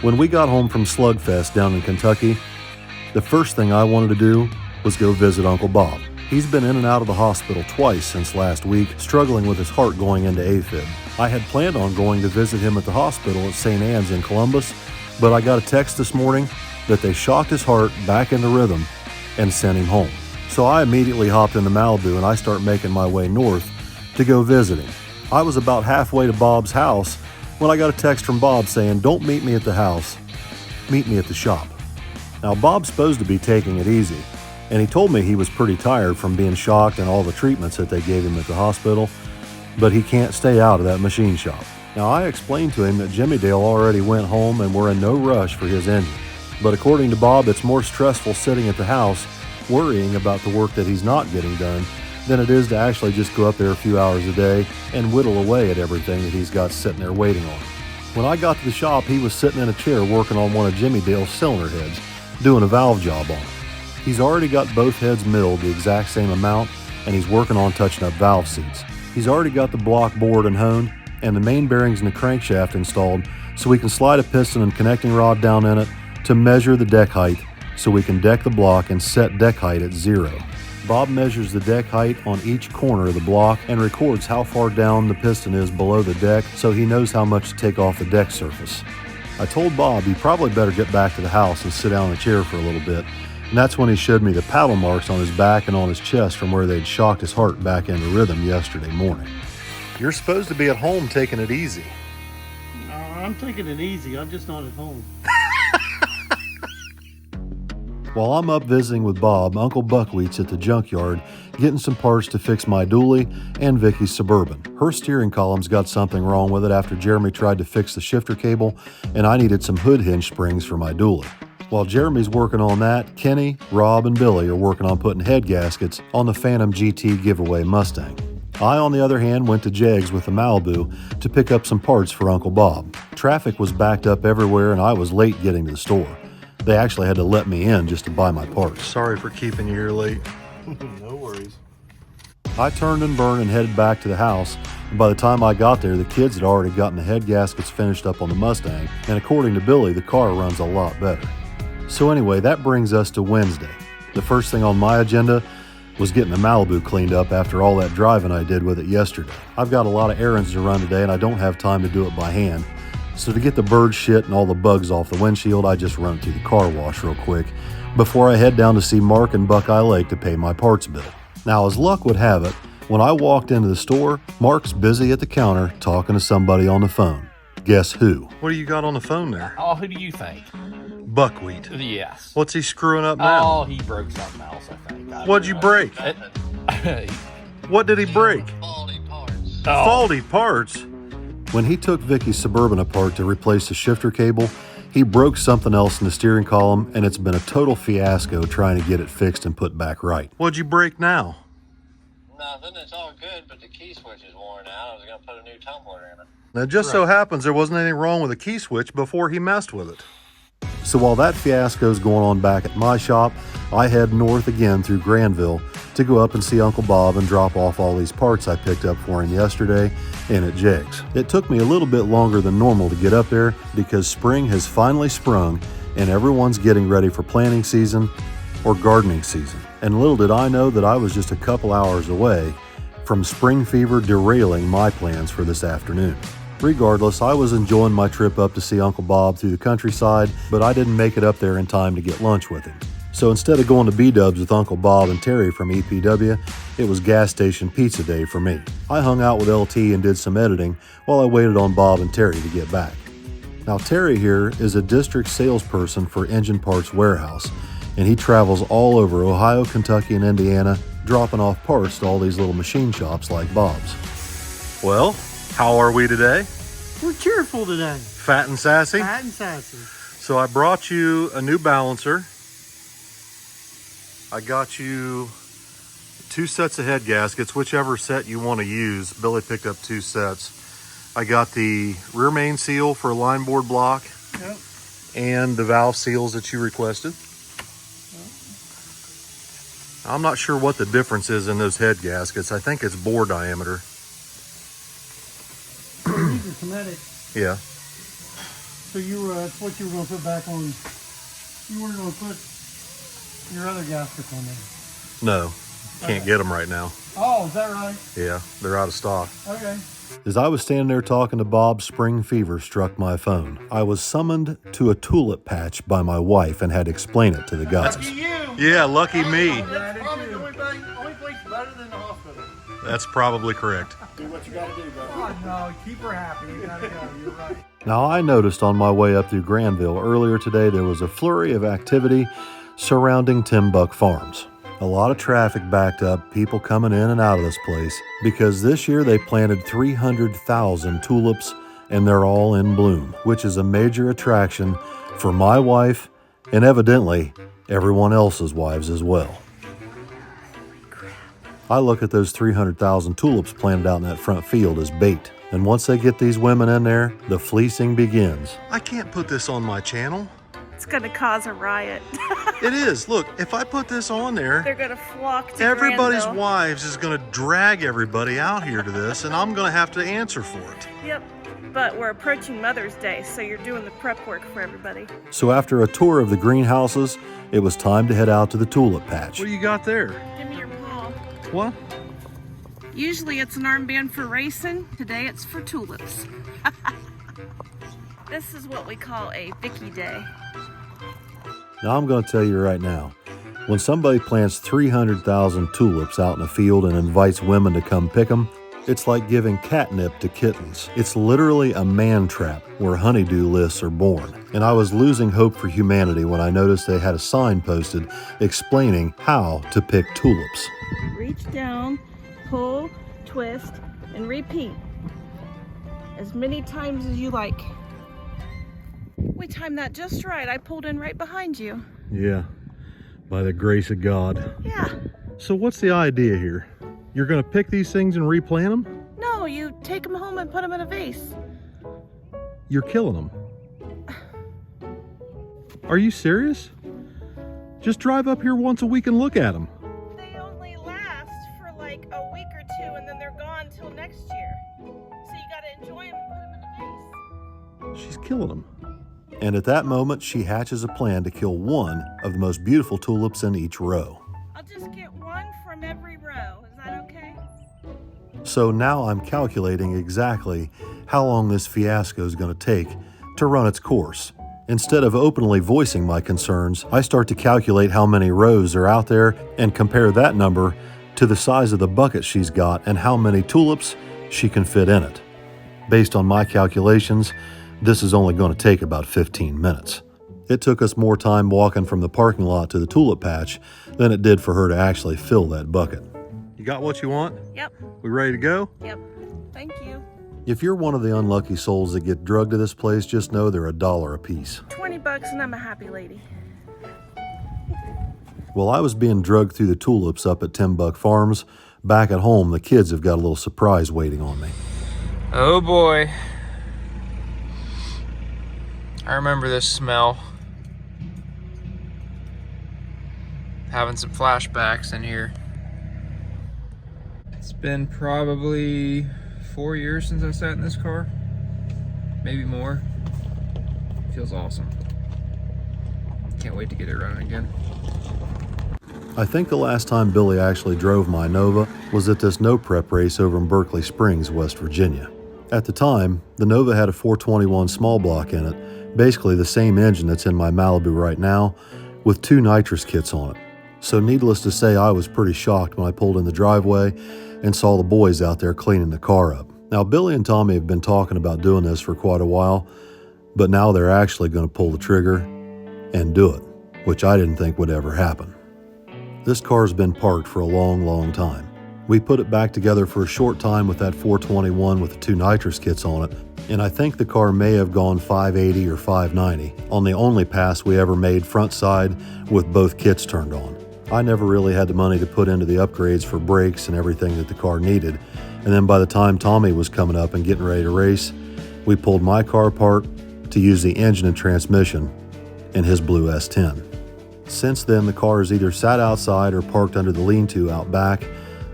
When we got home from Slugfest down in Kentucky, the first thing I wanted to do was go visit Uncle Bob. He's been in and out of the hospital twice since last week, struggling with his heart going into AFib. I had planned on going to visit him at the hospital at St. Anne's in Columbus, but I got a text this morning that they shocked his heart back into rhythm and sent him home. So I immediately hopped into Malibu and I start making my way north to go visit him. I was about halfway to Bob's house when I got a text from Bob saying, "Don't meet me at the house, meet me at the shop." Now Bob's supposed to be taking it easy, and he told me he was pretty tired from being shocked and all the treatments that they gave him at the hospital, but he can't stay out of that machine shop. Now I explained to him that Jimmy Dale already went home and we're in no rush for his engine. But according to Bob, it's more stressful sitting at the house worrying about the work that he's not getting done than it is to actually just go up there a few hours a day and whittle away at everything that he's got sitting there waiting on him. When I got to the shop, he was sitting in a chair working on one of Jimmy Dale's cylinder heads, doing a valve job on it. He's already got both heads milled the exact same amount, and he's working on touching up valve seats. He's already got the block bored and honed, and the main bearings and the crankshaft installed so we can slide a piston and connecting rod down in it to measure the deck height so we can deck the block and set deck height at 0. Bob measures the deck height on each corner of the block and records how far down the piston is below the deck so he knows how much to take off the deck surface. I told Bob he probably better get back to the house and sit down in a chair for a little bit, and that's when he showed me the paddle marks on his back and on his chest from where they'd shocked his heart back into rhythm yesterday morning. You're supposed to be at home taking it easy. I'm taking it easy. I'm just not at home. While I'm up visiting with Bob, Uncle Buckwheat's at the junkyard getting some parts to fix my dually and Vicky's Suburban. Her steering column's got something wrong with it after Jeremy tried to fix the shifter cable, and I needed some hood hinge springs for my dually. While Jeremy's working on that, Kenny, Rob, and Billy are working on putting head gaskets on the Phantom GT giveaway Mustang. I, on the other hand, went to Jegs with the Malibu to pick up some parts for Uncle Bob. Traffic was backed up everywhere and I was late getting to the store. They actually had to let me in just to buy my parts. Sorry for keeping you here late. No worries. I turned and burned and headed back to the house, and by the time I got there, the kids had already gotten the head gaskets finished up on the Mustang, and according to Billy, the car runs a lot better. So anyway, that brings us to Wednesday. The first thing on my agenda was getting the Malibu cleaned up after all that driving I did with it yesterday. I've got a lot of errands to run today and I don't have time to do it by hand. So to get the bird shit and all the bugs off the windshield, I just run to the car wash real quick before I head down to see Mark in Buckeye Lake to pay my parts bill. Now, as luck would have it, when I walked into the store, Mark's busy at the counter talking to somebody on the phone. Guess who? What do you got on the phone there? Oh, who do you think? Buckwheat. Yes. What's he screwing up now? Oh, he broke something else, I think. What'd you break? What did he break? Faulty parts. Faulty parts? When he took Vicky's Suburban apart to replace the shifter cable, he broke something else in the steering column, and it's been a total fiasco trying to get it fixed and put back right. What'd you break now? Nothing, it's all good, but the key switch is worn out. I was going to put a new tumbler in it. Now, it just so happens there wasn't anything wrong with the key switch before he messed with it. So while that fiasco's going on back at my shop, I head north again through Granville to go up and see Uncle Bob and drop off all these parts I picked up for him yesterday and at Jegs. It took me a little bit longer than normal to get up there because spring has finally sprung and everyone's getting ready for planting season or gardening season. And little did I know that I was just a couple hours away from spring fever derailing my plans for this afternoon. Regardless, I was enjoying my trip up to see Uncle Bob through the countryside, but I didn't make it up there in time to get lunch with him. So instead of going to B-Dubs with Uncle Bob and Terry from EPW, it was gas station pizza day for me. I hung out with LT and did some editing while I waited on Bob and Terry to get back. Now Terry here is a district salesperson for Engine Parts Warehouse, and he travels all over Ohio, Kentucky, and Indiana, dropping off parts to all these little machine shops like Bob's. Well, how are we today? We're cheerful today. Fat and sassy? Fat and sassy. So I brought you a new balancer. I got you 2 sets of head gaskets, whichever set you want to use. Billy picked up 2 sets. I got the rear main seal for a line board block. Yep. And the valve seals that you requested. I'm not sure what the difference is in those head gaskets. I think it's bore diameter. These are Kinetic. Yeah. So that's what you were going to put back on. You weren't going to put your other gaskets on there. No, can't get them right now. Oh, is that right? Yeah, they're out of stock. Okay. As I was standing there talking to Bob, spring fever struck my phone. I was summoned to a tulip patch by my wife and had to explain it to the guys. Lucky you. Yeah, lucky me. That's probably the only place better than the hospital. That's probably correct. Do what you got to do, bro. Oh, no, keep her happy. You got to go. You're right. Now, I noticed on my way up through Granville earlier today there was a flurry of activity surrounding Timbuk Farms. A lot of traffic backed up, people coming in and out of this place, because this year they planted 300,000 tulips and they're all in bloom, which is a major attraction for my wife and evidently everyone else's wives as well. I look at those 300,000 tulips planted out in that front field as bait. And once they get these women in there, the fleecing begins. I can't put this on my channel. It's gonna cause a riot. It is. Look, if I put this on there, They're gonna flock to everybody's Granville. wives is going to drag everybody out here to this, and I'm going to have to answer for it. Yep. But we're approaching Mother's Day, so you're doing the prep work for everybody. So after a tour of the greenhouses, it was time to head out to the tulip patch. What do you got there? Give me your paw. What? Usually it's an armband for racing. Today it's for tulips. This is what we call a Vicky Day. Now I'm going to tell you right now, when somebody plants 300,000 tulips out in a field and invites women to come pick them, it's like giving catnip to kittens. It's literally a man trap where honeydew lists are born. And I was losing hope for humanity when I noticed they had a sign posted explaining how to pick tulips. Reach down, pull, twist, and repeat. As many times as you like. We timed that just right. I pulled in right behind you. Yeah, by the grace of God. Yeah. So what's the idea here? You're going to pick these things and replant them? No, you take them home and put them in a vase. You're killing them. Are you serious? Just drive up here once a week and look at them. They only last for like a week or two and then they're gone till next year. So you gotta enjoy them and put them in a vase. She's killing them. And at that moment, she hatches a plan to kill one of the most beautiful tulips in each row. I'll just get one from every row. Is that okay? So now I'm calculating exactly how long this fiasco is going to take to run its course. Instead of openly voicing my concerns, I start to calculate how many rows are out there and compare that number to the size of the bucket she's got and how many tulips she can fit in it. Based on my calculations, this is only going to take about 15 minutes. It took us more time walking from the parking lot to the tulip patch than it did for her to actually fill that bucket. You got what you want? Yep. We ready to go? Yep. Thank you. If you're one of the unlucky souls that get drugged to this place, just know they're $1 a piece. $20 and I'm a happy lady. While I was being drugged through the tulips up at Timbuk Farms, back at home the kids have got a little surprise waiting on me. Oh boy. I remember this smell. Having some flashbacks in here. It's been probably 4 years since I sat in this car. Maybe more. Feels awesome. Can't wait to get it running again. I think the last time Billy actually drove my Nova was at this no prep race over in Berkeley Springs, West Virginia. At the time, the Nova had a 421 small block in it, basically the same engine that's in my Malibu right now, with 2 nitrous kits on it. So needless to say, I was pretty shocked when I pulled in the driveway and saw the boys out there cleaning the car up. Now, Billy and Tommy have been talking about doing this for quite a while, but now they're actually going to pull the trigger and do it, which I didn't think would ever happen. This car's been parked for a long, long time. We put it back together for a short time with that 421 with the 2 nitrous kits on it, and I think the car may have gone 580 or 590 on the only pass we ever made front side with both kits turned on. I never really had the money to put into the upgrades for brakes and everything that the car needed, and then by the time Tommy was coming up and getting ready to race, we pulled my car apart to use the engine and transmission in his blue S10. Since then, the car has either sat outside or parked under the lean-to out back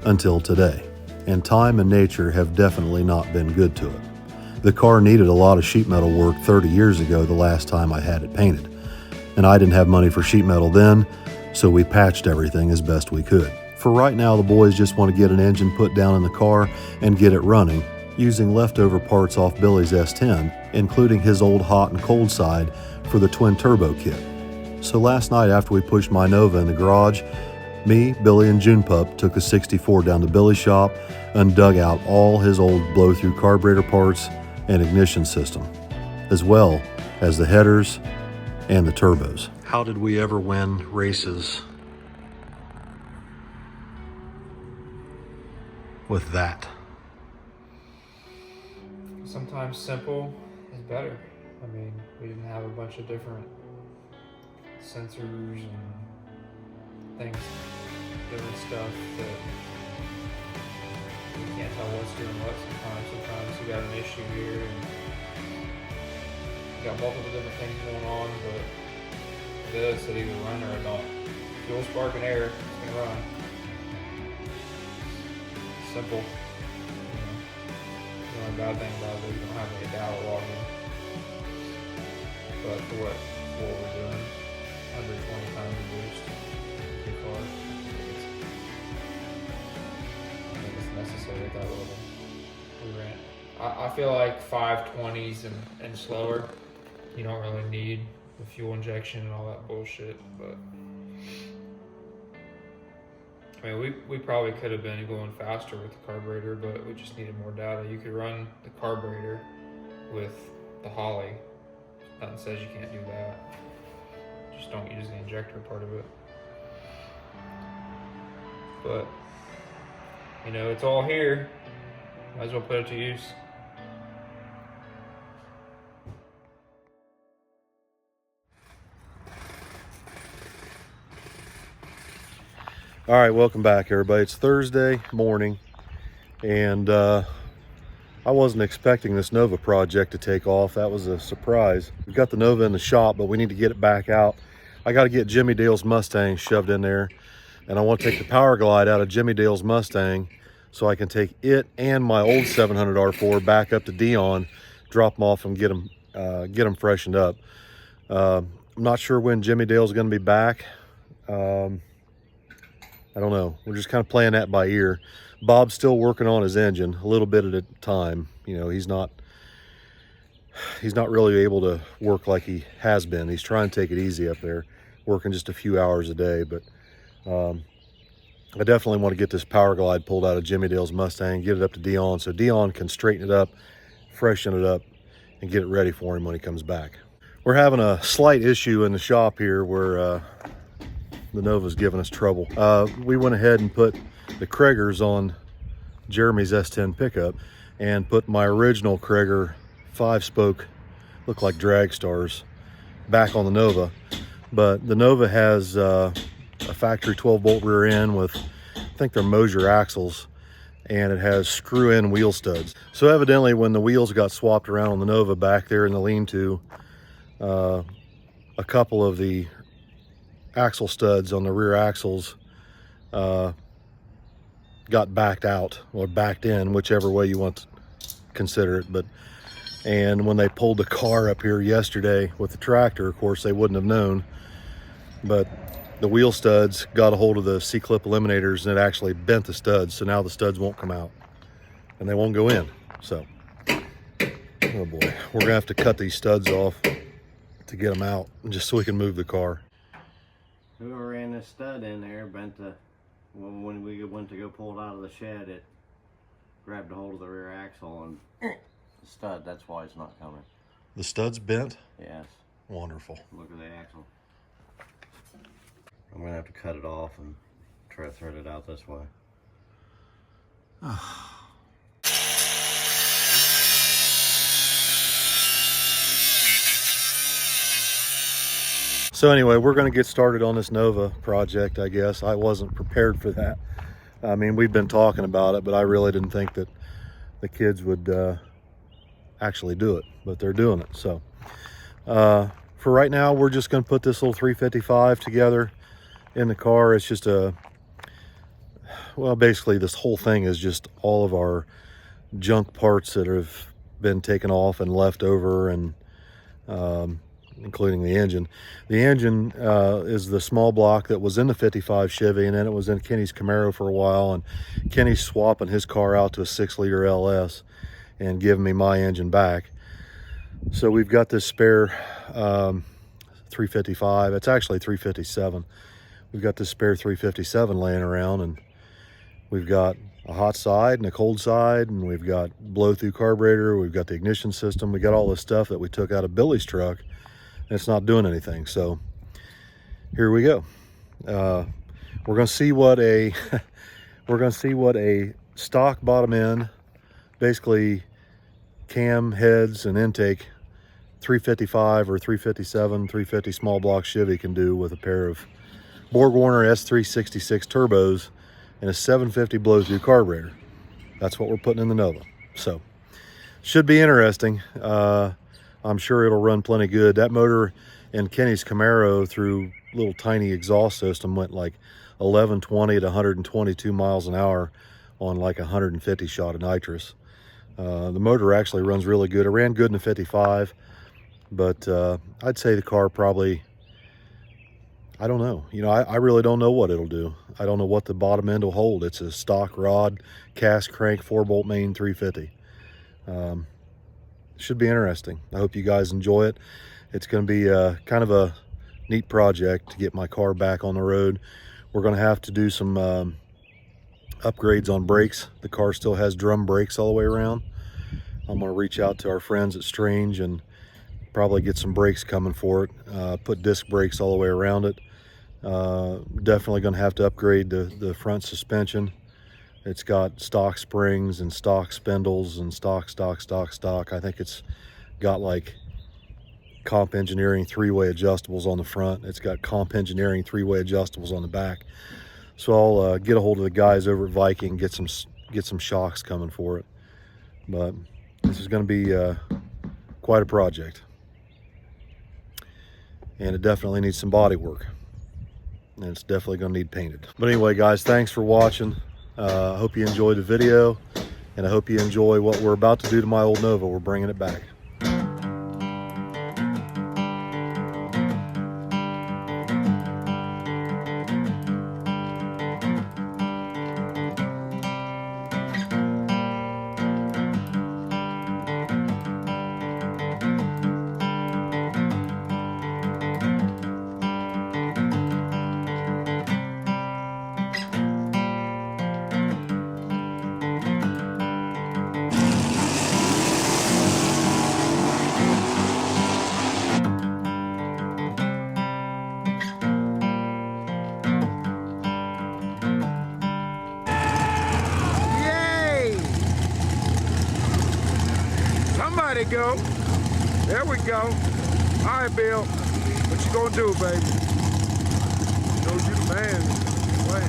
until today, and time and nature have definitely not been good to it. The car needed a lot of sheet metal work 30 years ago the last time I had it painted, and I didn't have money for sheet metal then, so we patched everything as best we could. For right now, the boys just want to get an engine put down in the car and get it running using leftover parts off Billy's S10, including his old hot and cold side for the twin turbo kit. So last night after we pushed my Nova in the garage, me, Billy, and June Pup took the 64 down to Billy's shop and dug out all his old blow-through carburetor parts and ignition system, as well as the headers and the turbos. How did we ever win races with that? Sometimes simple is better. I mean, we didn't have a bunch of different sensors and things, different stuff that you can't tell what's doing what sometimes. Sometimes you got an issue here and you got multiple different things going on, but this, it either run or it don't. Fuel, spark, and air, it's gonna run. Simple. The only bad thing about it is you don't have any data logging. But for what we're doing, under 20 times reduced the car, I think it's necessary at that level. We ran. I feel like 520s and slower, you don't really need the fuel injection and all that bullshit, but I mean, we probably could have been going faster with the carburetor, but we just needed more data. You could run the carburetor with the Holley. Nothing says you can't do that. Just don't use the injector part of it. But, you know, it's all here. Might as well put it to use. All right, welcome back, everybody. It's Thursday morning, and I wasn't expecting this Nova project to take off. That was a surprise. We've got the Nova in the shop, but we need to get it back out. I got to get Jimmy Dale's Mustang shoved in there, and I want to take the Power Glide out of Jimmy Dale's Mustang so I can take it and my old 700 R4 back up to Dion, drop them off, and get them freshened up. I'm not sure when Jimmy Dale's going to be back. I don't know. We're just kind of playing that by ear. Bob's still working on his engine a little bit at a time. You know, he's not really able to work like he has been. He's trying to take it easy up there, working just a few hours a day. But I definitely want to get this Power Glide pulled out of Jimmy Dale's Mustang, get it up to Dion so Dion can straighten it up, freshen it up, and get it ready for him when he comes back. We're having a slight issue in the shop here where the Nova's giving us trouble. We went ahead and put the Kragers on Jeremy's S10 pickup and put my original Krager 5-spoke, look like drag stars, back on the Nova. But the Nova has a factory 12-bolt rear end with, I think they're Mosier axles, and it has screw-in wheel studs. So evidently when the wheels got swapped around on the Nova back there in the lean-to, a couple of the axle studs on the rear axles got backed out or backed in, whichever way you want to consider it. And when they pulled the car up here yesterday with the tractor, of course they wouldn't have known, but the wheel studs got a hold of the C-clip eliminators and it actually bent the studs, so now the studs won't come out and they won't go in. So, oh boy, we're gonna have to cut these studs off to get them out just so we can move the car. Whoever ran this stud in there bent the, when we went to go pull it out of the shed, it grabbed a hold of the rear axle and the stud, that's why it's not coming. The stud's bent? Yes. Wonderful. Look at the axle. I'm gonna have to cut it off and try to thread it out this way. So anyway, we're going to get started on this Nova project, I guess. I wasn't prepared for that. I mean, we've been talking about it, but I really didn't think that the kids would actually do it, but they're doing it. So for right now, we're just going to put this little 355 together in the car. It's just well, basically this whole thing is just all of our junk parts that have been taken off and left over, and including the engine. The engine is the small block that was in the 55 Chevy, and then it was in Kenny's Camaro for a while, and Kenny's swapping his car out to a 6-liter LS and giving me my engine back. So we've got this spare 355. It's actually 357. We've got this spare 357 laying around, and we've got a hot side and a cold side, and we've got blow through carburetor, we've got the ignition system, we got all this stuff that we took out of Billy's truck, and it's not doing anything. So here we go. We're gonna see what a stock bottom end, basically cam, heads, and intake 355 or 357, 350 small block Chevy can do with a pair of BorgWarner S366 turbos and a 750 blow through carburetor. That's what we're putting in the Nova. So should be interesting. I'm sure it'll run plenty good. That motor in Kenny's Camaro through little tiny exhaust system went like 1120 to 122 miles an hour on like 150 shot of nitrous. The motor actually runs really good. It ran good in the 55, but I'd say the car probably, I don't know. You know, I really don't know what it'll do. I don't know what the bottom end will hold. It's a stock rod, cast crank, 4-bolt main 350. Should be interesting. I hope you guys enjoy it. It's going to be kind of a neat project to get my car back on the road. We're going to have to do some upgrades on brakes. The car still has drum brakes all the way around. I'm going to reach out to our friends at Strange and probably get some brakes coming for it. Put disc brakes all the way around it. Definitely going to have to upgrade the front suspension. It's got stock springs and stock spindles and stock. I think it's got like Comp Engineering 3-way adjustables on the front. It's got Comp Engineering 3-way adjustables on the back. So I'll get a hold of the guys over at Viking, get some shocks coming for it. But this is going to be quite a project, and it definitely needs some body work, and it's definitely going to need painted. But anyway, guys, thanks for watching. I hope you enjoyed the video, and I hope you enjoy what we're about to do to my old Nova. We're bringing it back. Somebody go. There we go. All right, Bill. What you gonna do, baby? Show you the man. Play.